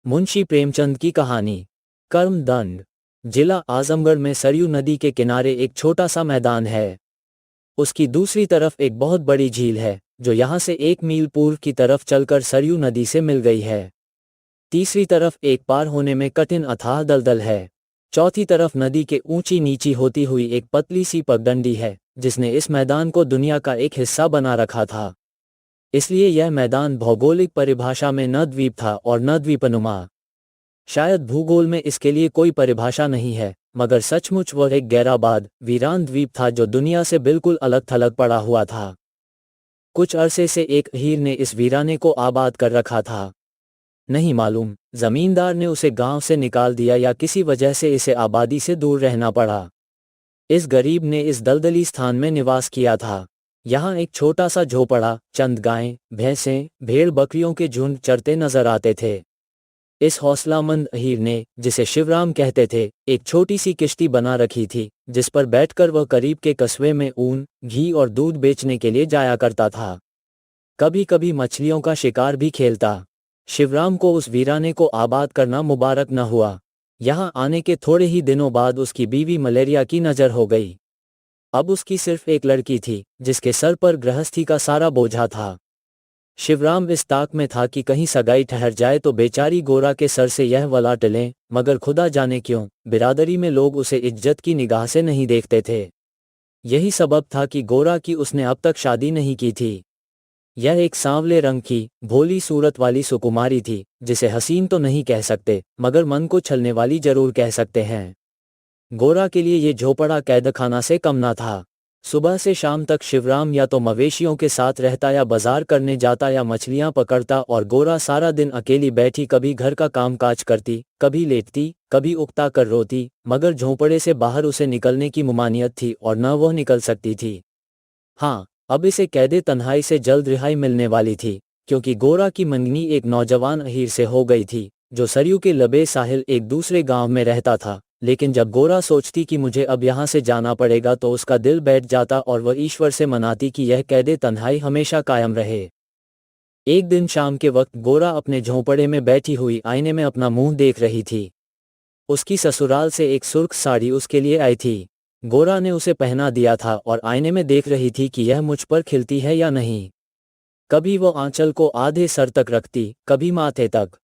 मुंशी प्रेमचंद की कहानी। कर्मदंड। जिला आजमगढ़ में सरयू नदी के किनारे एक छोटा सा मैदान है। उसकी दूसरी तरफ एक बहुत बड़ी झील है जो यहाँ से 1 मील पूर्व की तरफ चलकर सरयू नदी से मिल गई है। तीसरी तरफ एक पार होने में कठिन अथाह दलदल है। चौथी तरफ नदी के ऊंची नीची होती हुई एक पतली सी पगडंडी है जिसने इस मैदान को दुनिया का एक हिस्सा बना रखा था। इसलिए यह मैदान भौगोलिक परिभाषा में न द्वीप था और न द्वीपनुमा। शायद भूगोल में इसके लिए कोई परिभाषा नहीं है, मगर सचमुच वह एक गैराबाद वीरान द्वीप था जो दुनिया से बिल्कुल अलग थलग पड़ा हुआ था। कुछ अरसे से एक हीर ने इस वीराने को आबाद कर रखा था। नहीं मालूम जमींदार ने उसे गांव से निकाल दिया या किसी वजह से इसे आबादी से दूर रहना पड़ा। इस गरीब ने इस दलदली स्थान में निवास किया था। यहाँ एक छोटा सा झोपड़ा, चंद गायें, भैंसें, भेड़ बकरियों के झुंड चरते नजर आते थे। इस हौसलामंद हीर ने, जिसे शिवराम कहते थे, एक छोटी सी किश्ती बना रखी थी जिस पर बैठकर वह करीब के कस्बे में ऊन, घी और दूध बेचने के लिए जाया करता था। कभी कभी मछलियों का शिकार भी खेलता। शिवराम को उस वीराने को आबाद करना मुबारक न हुआ। यहाँ आने के थोड़े ही दिनों बाद उसकी बीवी मलेरिया की नज़र हो गई। अब उसकी सिर्फ एक लड़की थी जिसके सर पर गृहस्थी का सारा बोझा था। शिवराम इस ताक में था कि कहीं सगाई ठहर जाए तो बेचारी गोरा के सर से यह वला टलें, मगर खुदा जाने क्यों बिरादरी में लोग उसे इज्जत की निगाह से नहीं देखते थे। यही सबब था कि गोरा की उसने अब तक शादी नहीं की थी। यह एक सांवले रंग की भोली सूरत वाली सुकुमारी थी जिसे हसीन तो नहीं कह सकते मगर मन को छलने वाली जरूर कह सकते हैं। गोरा के लिए ये झोपड़ा कैदखाना से कम ना था। सुबह से शाम तक शिवराम या तो मवेशियों के साथ रहता या बाजार करने जाता या मछलियां पकड़ता और गोरा सारा दिन अकेली बैठी कभी घर का कामकाज करती, कभी लेटती, कभी उकता कर रोती, मगर झोंपड़े से बाहर उसे निकलने की मुमानियत थी और न वह निकल सकती थी। हाँ, अब इसे कैदे तन्हाई से जल्द रिहाई मिलने वाली थी, क्योंकि गोरा की मंगनी एक नौजवान अहीर से हो गई थी जो सरयू के लबे साहिल एक दूसरे गांव में रहता था। लेकिन जब गोरा सोचती कि मुझे अब यहाँ से जाना पड़ेगा तो उसका दिल बैठ जाता और वह ईश्वर से मनाती कि यह कैदे तन्हाई हमेशा कायम रहे। एक दिन शाम के वक्त गोरा अपने झोंपड़े में बैठी हुई आईने में अपना मुंह देख रही थी। उसकी ससुराल से एक सुर्ख साड़ी उसके लिए आई थी। गोरा ने उसे पहना दिया था और आईने में देख रही थी कि यह मुझ पर खिलती है या नहीं। कभी वो आंचल को आधे सर तक रखती, कभी माथे तक।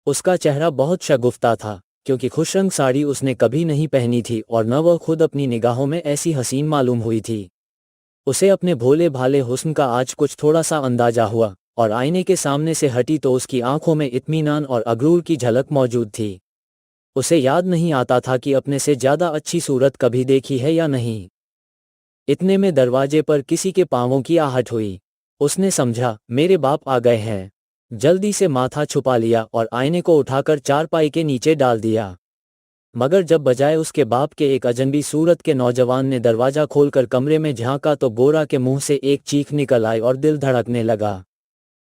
उसका चेहरा बहुत शगुफ्ता था, क्योंकि खुशरंग साड़ी उसने कभी नहीं पहनी थी और न वह खुद अपनी निगाहों में ऐसी हसीन मालूम हुई थी। उसे अपने भोले भाले हुस्न का आज कुछ थोड़ा सा अंदाजा हुआ और आईने के सामने से हटी तो उसकी आंखों में इत्मीनान और अगरूर की झलक मौजूद थी। उसे याद नहीं आता था कि अपने से ज्यादा अच्छी सूरत कभी देखी है या नहीं। इतने में दरवाजे पर किसी के पांवों की आहट हुई। उसने समझा मेरे बाप आ गए हैं। जल्दी से माथा छुपा लिया और आईने को उठाकर चारपाई के नीचे डाल दिया। मगर जब बजाय उसके बाप के एक अजनबी सूरत के नौजवान ने दरवाजा खोलकर कमरे में झांका तो गोरा के मुंह से एक चीख निकल आई और दिल धड़कने लगा।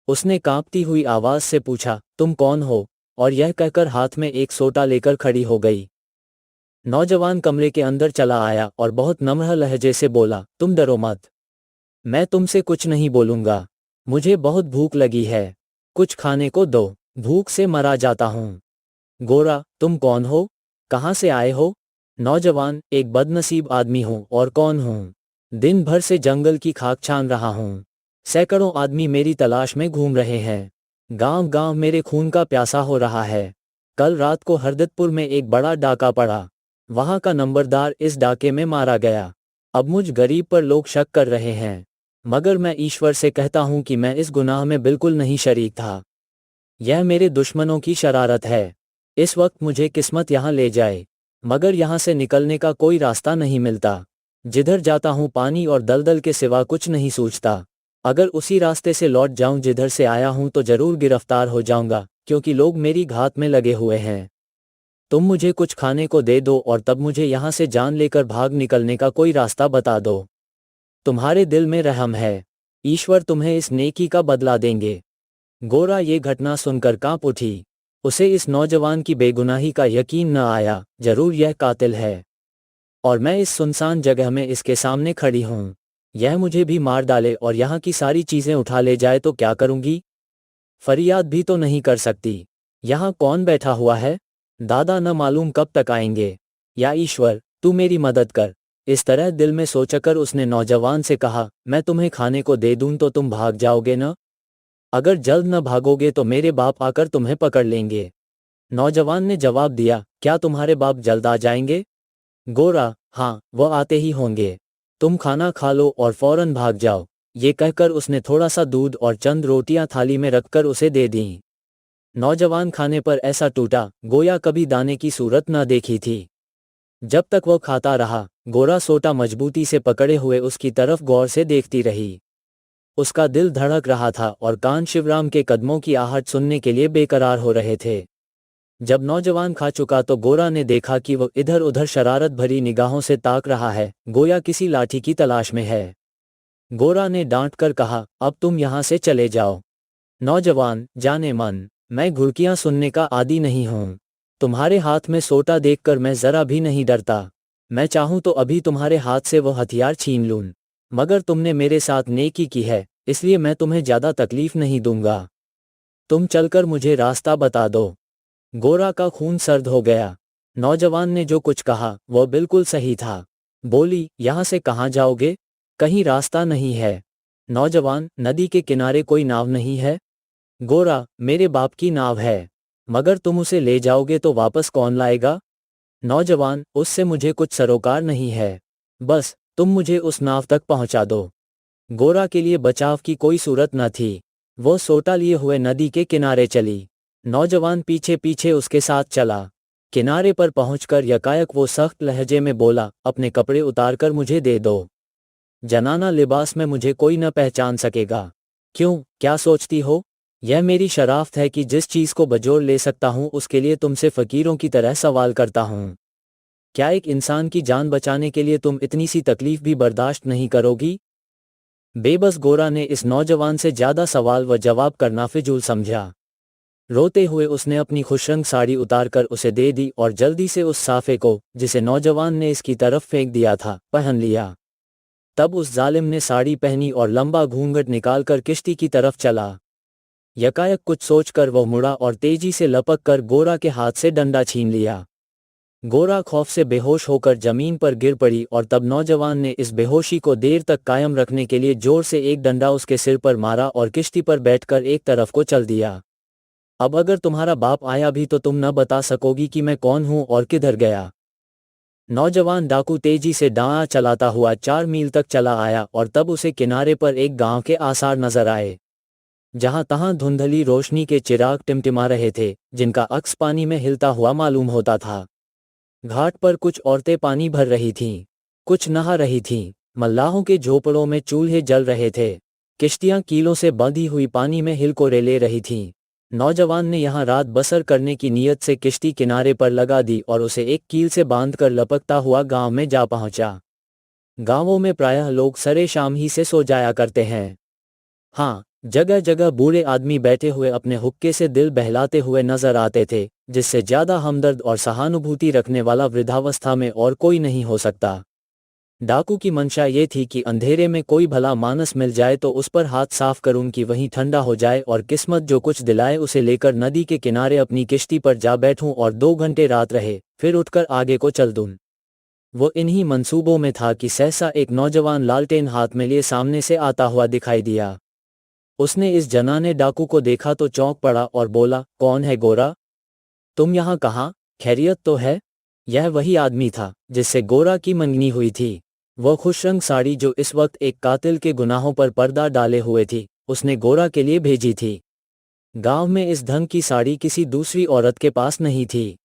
उसने कांपती हुई आवाज से पूछा, तुम कौन हो? और यह कहकर हाथ में एक सोटा लेकर खड़ी हो गई। नौजवान कमरे के अंदर चला आया और बहुत नम्र लहजे से बोला, तुम डरो मत, मैं तुमसे कुछ नहीं बोलूंगा। मुझे बहुत भूख लगी है, कुछ खाने को दो, भूख से मरा जाता हूँ। गोरा, तुम कौन हो? कहाँ से आए हो? नौजवान, एक बदनसीब आदमी हूँ और कौन हूँ? दिन भर से जंगल की खाक छान रहा हूँ। सैकड़ों आदमी मेरी तलाश में घूम रहे हैं। गांव गांव मेरे खून का प्यासा हो रहा है। कल रात को हरदतपुर में एक बड़ा डाका पड़ा। वहां का नंबरदार इस डाके में मारा गया। अब मुझ गरीब पर लोग शक कर रहे हैं, मगर मैं ईश्वर से कहता हूं कि मैं इस गुनाह में बिल्कुल नहीं शरीक था। यह मेरे दुश्मनों की शरारत है। इस वक्त मुझे किस्मत यहाँ ले जाए, मगर यहाँ से निकलने का कोई रास्ता नहीं मिलता। जिधर जाता हूँ पानी और दलदल के सिवा कुछ नहीं सूझता। अगर उसी रास्ते से लौट जाऊं जिधर से आया हूं तो जरूर गिरफ्तार हो जाऊंगा, क्योंकि लोग मेरी घात में लगे हुए हैं। तुम मुझे कुछ खाने को दे दो और तब मुझे यहाँ से जान लेकर भाग निकलने का कोई रास्ता बता दो। तुम्हारे दिल में रहम है, ईश्वर तुम्हें इस नेकी का बदला देंगे। गोरा ये घटना सुनकर कांप उठी। उसे इस नौजवान की बेगुनाही का यकीन न आया। जरूर यह कातिल है और मैं इस सुनसान जगह में इसके सामने खड़ी हूँ। यह मुझे भी मार डाले और यहाँ की सारी चीजें उठा ले जाए तो क्या करूंगी? फरियाद भी तो नहीं कर सकती। यहाँ कौन बैठा हुआ है? दादा न मालूम कब तक आएंगे। या ईश्वर, तू मेरी मदद कर। इस तरह दिल में सोचकर उसने नौजवान से कहा, मैं तुम्हें खाने को दे दूं तो तुम भाग जाओगे न? अगर जल्द न भागोगे तो मेरे बाप आकर तुम्हें पकड़ लेंगे। नौजवान ने जवाब दिया, क्या तुम्हारे बाप जल्द आ जाएंगे? गोरा, हाँ, वह आते ही होंगे। तुम खाना खा लो और फौरन भाग जाओ। ये कहकर उसने थोड़ा सा दूध और चंद रोटियां थाली में रखकर उसे दे दीं। नौजवान खाने पर ऐसा टूटा, गोया कभी दाने की सूरत न देखी थी। जब तक वह खाता रहा, गोरा सोटा मजबूती से पकड़े हुए उसकी तरफ गौर से देखती रही। उसका दिल धड़क रहा था और कान शिवराम के कदमों की आहट सुनने के लिए बेकरार हो रहे थे। जब नौजवान खा चुका तो गोरा ने देखा कि वह इधर उधर शरारत भरी निगाहों से ताक रहा है, गोया किसी लाठी की तलाश में है। गोरा ने डांट कर कहा, अब तुम यहाँ से चले जाओ। नौजवान, जाने मन, मैं घुड़कियां सुनने का आदी नहीं हूँ। तुम्हारे हाथ में सोटा देखकर मैं जरा भी नहीं डरता। मैं चाहूं तो अभी तुम्हारे हाथ से वह हथियार छीन लूं। मगर तुमने मेरे साथ नेकी की है, इसलिए मैं तुम्हें ज्यादा तकलीफ नहीं दूंगा। तुम चलकर मुझे रास्ता बता दो। गोरा का खून सर्द हो गया। नौजवान ने जो कुछ कहा वह बिल्कुल सही था। बोली, यहाँ से कहाँ जाओगे? कहीं रास्ता नहीं है। नौजवान, नदी के किनारे कोई नाव नहीं है? गोरा, मेरे बाप की नाव है। मगर तुम उसे ले जाओगे तो वापस कौन लाएगा? नौजवान, उससे मुझे कुछ सरोकार नहीं है। बस तुम मुझे उस नाव तक पहुंचा दो। गोरा के लिए बचाव की कोई सूरत न थी। वो सोटा लिए हुए नदी के किनारे चली। नौजवान पीछे पीछे उसके साथ चला। किनारे पर पहुंचकर यकायक वो सख्त लहजे में बोला, अपने कपड़े उतारकर मुझे दे दो। जनाना लिबास में मुझे कोई न पहचान सकेगा। क्यों, क्या सोचती हो? यह मेरी शराफ्त है कि जिस चीज को बजोड़ ले सकता हूं उसके लिए तुमसे फकीरों की तरह सवाल करता हूं। क्या एक इंसान की जान बचाने के लिए तुम इतनी सी तकलीफ भी बर्दाश्त नहीं करोगी? बेबस गोरा ने इस नौजवान से ज्यादा सवाल व जवाब करना फिजूल समझा। रोते हुए उसने अपनी खुशरंग साड़ी उतारकर उसे दे दी और जल्दी से उस साफे को, जिसे नौजवान ने इसकी तरफ फेंक दिया था, पहन लिया। तब उस जालिम ने साड़ी पहनी और लंबा घूंघट निकालकर किश्ती की तरफ चला। यकायक कुछ सोचकर वह मुड़ा और तेजी से लपक कर गोरा के हाथ से डंडा छीन लिया। गोरा खौफ से बेहोश होकर जमीन पर गिर पड़ी और तब नौजवान ने इस बेहोशी को देर तक कायम रखने के लिए जोर से एक डंडा उसके सिर पर मारा और किश्ती पर बैठकर एक तरफ को चल दिया। अब अगर तुम्हारा बाप आया भी तो तुम न बता सकोगी कि मैं कौन हूं और किधर गया। नौजवान डाकू तेजी से डांआ चलाता हुआ 4 मील तक चला आया और तब उसे किनारे पर एक गांव के आसार नजर आए। जहां तहां धुंधली रोशनी के चिराग टिमटिमा रहे थे, जिनका अक्स पानी में हिलता हुआ मालूम होता था। घाट पर कुछ औरतें पानी भर रही थीं, कुछ नहा रही थीं। मल्लाहों के झोपड़ों में चूल्हे जल रहे थे। किश्तियां कीलों से बंधी हुई पानी में हिलकोरे ले रही थीं। नौजवान ने यहाँ रात बसर करने की नीयत से किश्ती किनारे पर लगा दी और उसे एक कील से बांधकर लपकता हुआ गांव में जा पहुंचा। गांवों में प्रायः लोग सरे शाम ही से सो जाया करते हैं। हाँ, जगह जगह बूढ़े आदमी बैठे हुए अपने हुक्के से दिल बहलाते हुए नजर आते थे, जिससे ज्यादा हमदर्द और सहानुभूति रखने वाला वृद्धावस्था में और कोई नहीं हो सकता। डाकू की मंशा ये थी कि अंधेरे में कोई भला मानस मिल जाए तो उस पर हाथ साफ कर उनकी वहीं ठंडा हो जाए और किस्मत जो कुछ दिलाए उसे लेकर नदी के किनारे अपनी किश्ती पर जा बैठूं और 2 घंटे रात रहे, फिर उठकर आगे को चल दूं। वो इन्हीं मंसूबों में था कि सहसा एक नौजवान लालटेन हाथ में लिए सामने से आता हुआ दिखाई दिया। उसने इस जनाने डाकू को देखा तो चौंक पड़ा और बोला, कौन है गोरा? तुम यहाँ कहाँ? खैरियत तो है? यह वही आदमी था जिससे गोरा की मंगनी हुई थी। वह खुशरंग साड़ी जो इस वक्त एक कातिल के गुनाहों पर पर्दा डाले हुए थी, उसने गोरा के लिए भेजी थी। गांव में इस ढंग की साड़ी किसी दूसरी औरत के पास नहीं थी,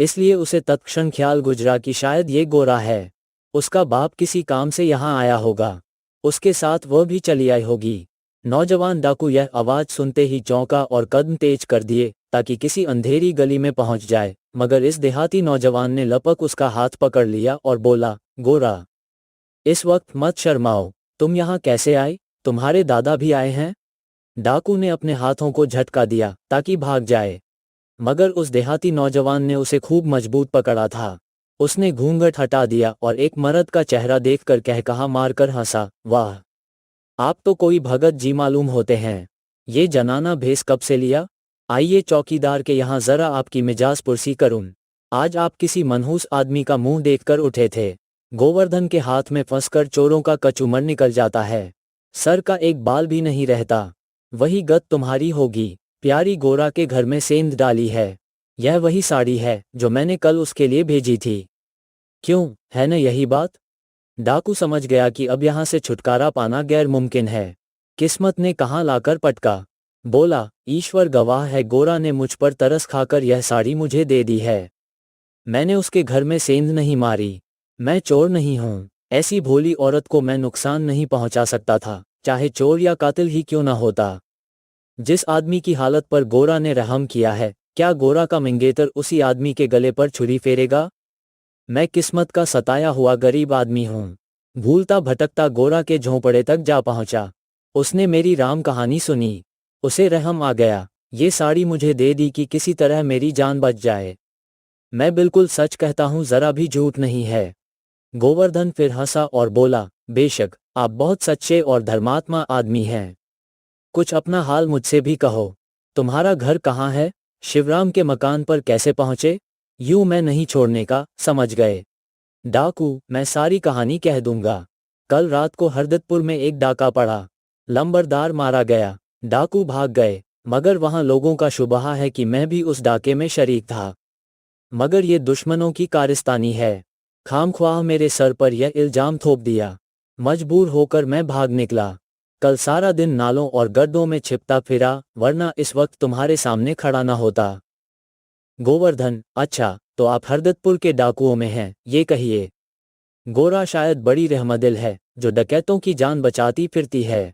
इसलिए उसे तत्क्षण ख्याल गुजरा कि शायद ये गोरा है। उसका बाप किसी काम से यहाँ आया होगा, उसके साथ वह भी चली आई होगी। नौजवान डाकू यह आवाज सुनते ही चौंका और कदम तेज कर दिए ताकि किसी अंधेरी गली में पहुंच जाए, मगर इस देहाती नौजवान ने लपक उसका हाथ पकड़ लिया और बोला, गोरा, इस वक्त मत शर्माओ, तुम यहाँ कैसे आए? तुम्हारे दादा भी आए हैं? डाकू ने अपने हाथों को झटका दिया ताकि भाग जाए, मगर उस देहाती नौजवान ने उसे खूब मजबूत पकड़ा था। उसने घूंघट हटा दिया और एक मर्द का चेहरा देखकर कहकहा मारकर हंसा, वाह, आप तो कोई भगत जी मालूम होते हैं। ये जनाना भेस कब से लिया? आइए चौकीदार के यहाँ जरा आपकी मिजाज पुरसी करूं। आज आप किसी मनहूस आदमी का मुंह देखकर उठे थे। गोवर्धन के हाथ में फंसकर चोरों का कचूमर निकल जाता है, सर का एक बाल भी नहीं रहता। वही गत तुम्हारी होगी। प्यारी गोरा के घर में सेंध डाली है। यह वही साड़ी है जो मैंने कल उसके लिए भेजी थी। क्यों, है न यही बात? डाकू समझ गया कि अब यहाँ से छुटकारा पाना गैर मुमकिन है। किस्मत ने कहाँ लाकर पटका। बोला, ईश्वर गवाह है, गोरा ने मुझ पर तरस खाकर यह साड़ी मुझे दे दी है। मैंने उसके घर में सेंध नहीं मारी। मैं चोर नहीं हूँ। ऐसी भोली औरत को मैं नुकसान नहीं पहुंचा सकता था, चाहे चोर या कातिल ही क्यों न होता। जिस आदमी की हालत पर गोरा ने रहम किया है, क्या गोरा का मंगेतर उसी आदमी के गले पर छुरी फेरेगा? मैं किस्मत का सताया हुआ गरीब आदमी हूँ। भूलता भटकता गोरा के झोंपड़े तक जा पहुंचा। उसने मेरी राम कहानी सुनी। उसे रहम आ गया। ये साड़ी मुझे दे दी कि किसी तरह मेरी जान बच जाए। मैं बिल्कुल सच कहता हूँ, जरा भी झूठ नहीं है। गोवर्धन फिर हंसा और बोला, बेशक आप बहुत सच्चे और धर्मात्मा आदमी हैं। कुछ अपना हाल मुझसे भी कहो। तुम्हारा घर कहाँ है? शिवराम के मकान पर कैसे पहुँचे? यूं मैं नहीं छोड़ने का, समझ गए? डाकू, मैं सारी कहानी कह दूंगा। कल रात को हरदतपुर में एक डाका पड़ा। लंबरदार मारा गया। डाकू भाग गए, मगर वहां लोगों का शुबहा है कि मैं भी उस डाके में शरीक था। मगर ये दुश्मनों की कारस्तानी है। खामख्वाह मेरे सर पर यह इल्जाम थोप दिया। मजबूर होकर मैं भाग निकला। कल सारा दिन नालों और गड्ढों में छिपता फिरा, वरना इस वक्त तुम्हारे सामने खड़ा न होता। गोवर्धन, अच्छा, तो आप हरदतपुर के डाकुओं में हैं, ये कहिए। गोरा शायद बड़ी रहमदिल है, जो डकैतों की जान बचाती फिरती है।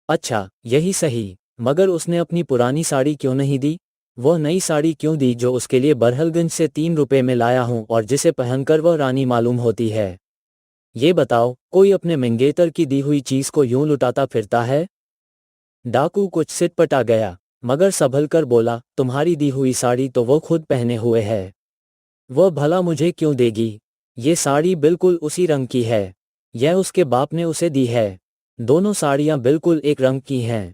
अच्छा, यही सही, मगर उसने अपनी पुरानी साड़ी क्यों नहीं दी? वह नई साड़ी क्यों दी जो उसके लिए बरहलगंज से 3 रुपए में लाया हूं और जिसे पहनकर वह रानी मालूम होती है? ये बताओ, कोई अपने मंगेतर की दी हुई चीज को यूं लुटाता फिरता है? डाकू कुछ सिटपटा गया, मगर संभल कर बोला, तुम्हारी दी हुई साड़ी तो वो खुद पहने हुए है। वह भला मुझे क्यों देगी? ये साड़ी बिल्कुल उसी रंग की है। यह उसके बाप ने उसे दी है। दोनों साड़ियां बिल्कुल एक रंग की हैं।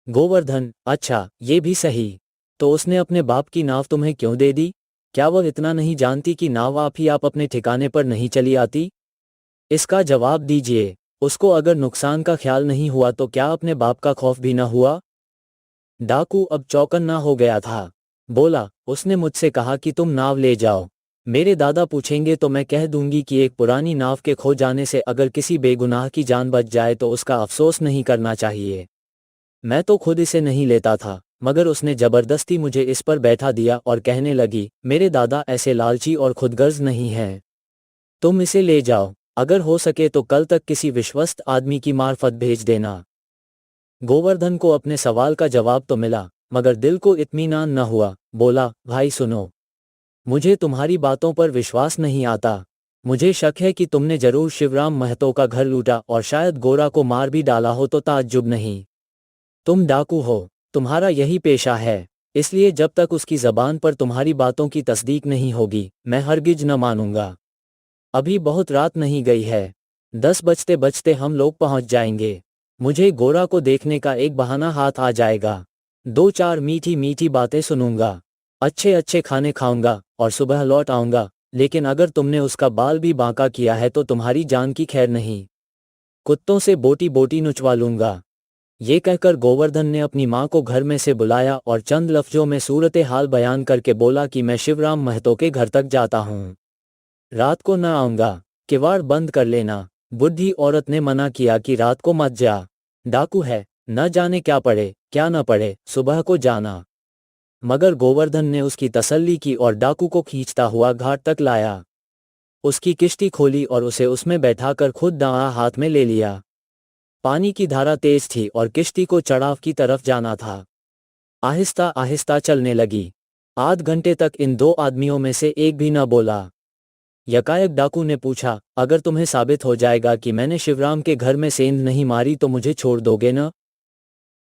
गोवर्धन, अच्छा, ये भी सही। तो उसने अपने बाप की नाव तुम्हें क्यों दे दी? क्या वह इतना नहीं जानती कि नाव आप अपने ठिकाने पर नहीं चली आती? इसका जवाब दीजिए। उसको अगर नुकसान का ख्याल नहीं हुआ तो क्या अपने बाप का खौफ भी न हुआ? डाकू अब चौकन्ना हो गया था। बोला, उसने मुझसे कहा कि तुम नाव ले जाओ। मेरे दादा पूछेंगे तो मैं कह दूंगी कि एक पुरानी नाव के खो जाने से अगर किसी बेगुनाह की जान बच जाए तो उसका अफसोस नहीं करना चाहिए। मैं तो खुद इसे नहीं लेता था, मगर उसने जबरदस्ती मुझे इस पर बैठा दिया और कहने लगी, मेरे दादा ऐसे लालची और खुदगर्ज नहीं हैं। तुम इसे ले जाओ, अगर हो सके तो कल तक किसी विश्वस्त आदमी की मार्फत भेज देना। गोवर्धन को अपने सवाल का जवाब तो मिला, मगर दिल को इत्मीनान न हुआ। बोला, भाई सुनो, मुझे तुम्हारी बातों पर विश्वास नहीं आता। मुझे शक है कि तुमने जरूर शिवराम महतो का घर लूटा और शायद गोरा को मार भी डाला हो तो ताज्जुब नहीं। तुम डाकू हो, तुम्हारा यही पेशा है, इसलिए जब तक उसकी जबान पर तुम्हारी बातों की तस्दीक नहीं होगी, मैं हरगिज न मानूंगा। अभी बहुत रात नहीं गई है। 10 बजते बजते हम लोग पहुंच जाएंगे। मुझे गोरा को देखने का एक बहाना हाथ आ जाएगा। 2-4 मीठी मीठी बातें सुनूंगा, अच्छे अच्छे खाने खाऊंगा और सुबह लौट आऊंगा। लेकिन अगर तुमने उसका बाल भी बांका किया है तो तुम्हारी जान की खैर नहीं। कुत्तों से बोटी बोटी नुचवा लूंगा। ये कहकर गोवर्धन ने अपनी माँ को घर में से बुलाया और चंद लफ्जों में सूरते हाल बयान करके बोला कि मैं शिवराम महतो के घर तक जाता हूँ। रात को न आऊंगा, किवाड़ बंद कर लेना। बुढ़ी औरत ने मना किया कि रात को मत जा। डाकू है, न जाने क्या पड़े क्या न पड़े, सुबह को जाना। मगर गोवर्धन ने उसकी तसल्ली की और डाकू को खींचता हुआ घाट तक लाया। उसकी किश्ती खोली और उसे उसमें बैठाकर खुद दांआ हाथ में ले लिया। पानी की धारा तेज थी और किश्ती को चढ़ाव की तरफ जाना था। आहिस्ता आहिस्ता चलने लगी। आध घंटे तक इन दो आदमियों में से एक भी न बोला। यकायक डाकू ने पूछा, अगर तुम्हें साबित हो जाएगा कि मैंने शिवराम के घर में सेंध नहीं मारी तो मुझे छोड़ दोगे न?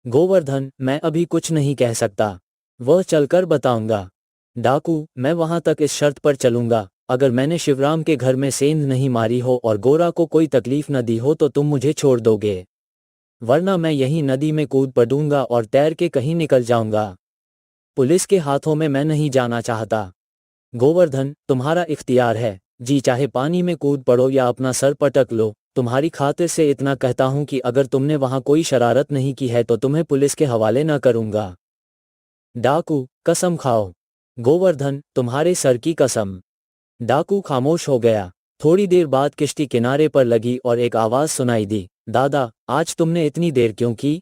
गोवर्धन, मैं अभी कुछ नहीं कह सकता, वह चलकर बताऊंगा। डाकू, मैं वहां तक इस शर्त पर चलूंगा, अगर मैंने शिवराम के घर में सेंध नहीं मारी हो और गोरा को कोई तकलीफ न दी हो तो तुम मुझे छोड़ दोगे, वरना मैं यहीं नदी में कूद पड़ूंगा और तैर के कहीं निकल जाऊंगा। पुलिस के हाथों में मैं नहीं जाना चाहता। गोवर्धन, तुम्हारा इख्तियार है, जी चाहे पानी में कूद पड़ो या अपना सर पटक लो। तुम्हारी खातिर से इतना कहता हूं कि अगर तुमने वहां कोई शरारत नहीं की है तो तुम्हें पुलिस के हवाले न करूंगा। डाकू, कसम खाओ। गोवर्धन, तुम्हारे सर की कसम। डाकू खामोश हो गया। थोड़ी देर बाद किश्ती किनारे पर लगी और एक आवाज सुनाई दी, दादा, आज तुमने इतनी देर क्यों की?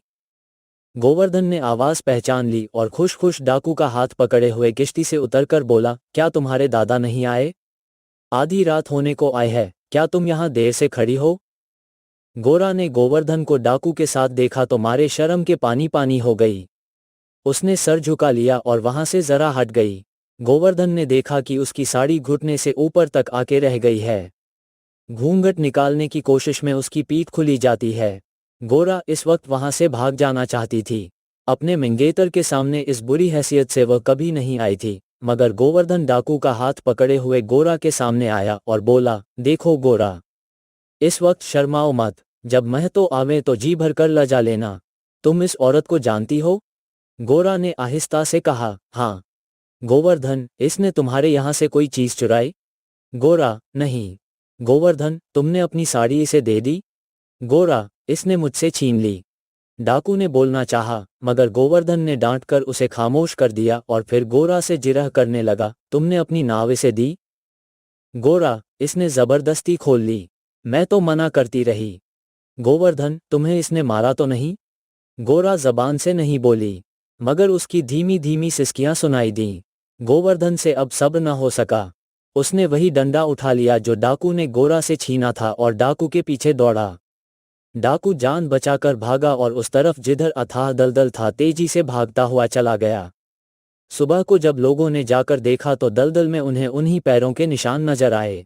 गोवर्धन ने आवाज पहचान ली और खुश खुश डाकू का हाथ पकड़े हुए किश्ती से उतरकर बोला, क्या तुम्हारे दादा नहीं आए? आधी रात होने को आए है, क्या तुम यहाँ देर से खड़ी हो? गोरा ने गोवर्धन को डाकू के साथ देखा तो मारे शर्म के पानी पानी हो गई। उसने सर झुका लिया और वहां से जरा हट गई। गोवर्धन ने देखा कि उसकी साड़ी घुटने से ऊपर तक आके रह गई है। घूंघट निकालने की कोशिश में उसकी पीठ खुली जाती है। गोरा इस वक्त वहां से भाग जाना चाहती थी। अपने मंगेतर के सामने इस बुरी हैसियत से वह कभी नहीं आई थी, मगर गोवर्धन डाकू का हाथ पकड़े हुए गोरा के सामने आया और बोला, देखो गोरा, इस वक्त शर्माओ मत, जब महतो आवे तो जी भर कर लजा लेना। तुम इस औरत को जानती हो? गोरा ने आहिस्ता से कहा, हाँ। गोवर्धन, इसने तुम्हारे यहाँ से कोई चीज चुराई? गोरा, नहीं। गोवर्धन, तुमने अपनी साड़ी इसे दे दी? गोरा, इसने मुझसे छीन ली। डाकू ने बोलना चाहा, मगर गोवर्धन ने डांटकर उसे खामोश कर दिया और फिर गोरा से जिरह करने लगा, तुमने अपनी नाव इसे दी? गोरा, इसने जबरदस्ती खोल ली। मैं तो मना करती रही। गोवर्धन, तुम्हें इसने मारा तो नहीं? गोरा जबान से नहीं बोली, मगर उसकी धीमी धीमी सिसकियां सुनाई दीं। गोवर्धन से अब सब्र न हो सका। उसने वही डंडा उठा लिया जो डाकू ने गोरा से छीना था और डाकू के पीछे दौड़ा। डाकू जान बचाकर भागा और उस तरफ जिधर अथाह दलदल था तेजी से भागता हुआ चला गया। सुबह को जब लोगों ने जाकर देखा तो दलदल में उन्हें उन्हीं पैरों के निशान नजर आए।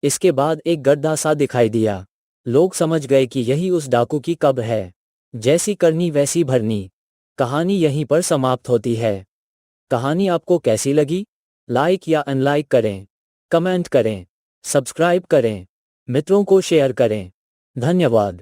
इसके बाद एक गड्ढा सा दिखाई दिया। लोग समझ गए कि यही उस डाकू की कब्र है। जैसी करनी वैसी भरनी। कहानी यहीं पर समाप्त होती है। कहानी आपको कैसी लगी? लाइक या अनलाइक करें, कमेंट करें, सब्सक्राइब करें, मित्रों को शेयर करें। धन्यवाद।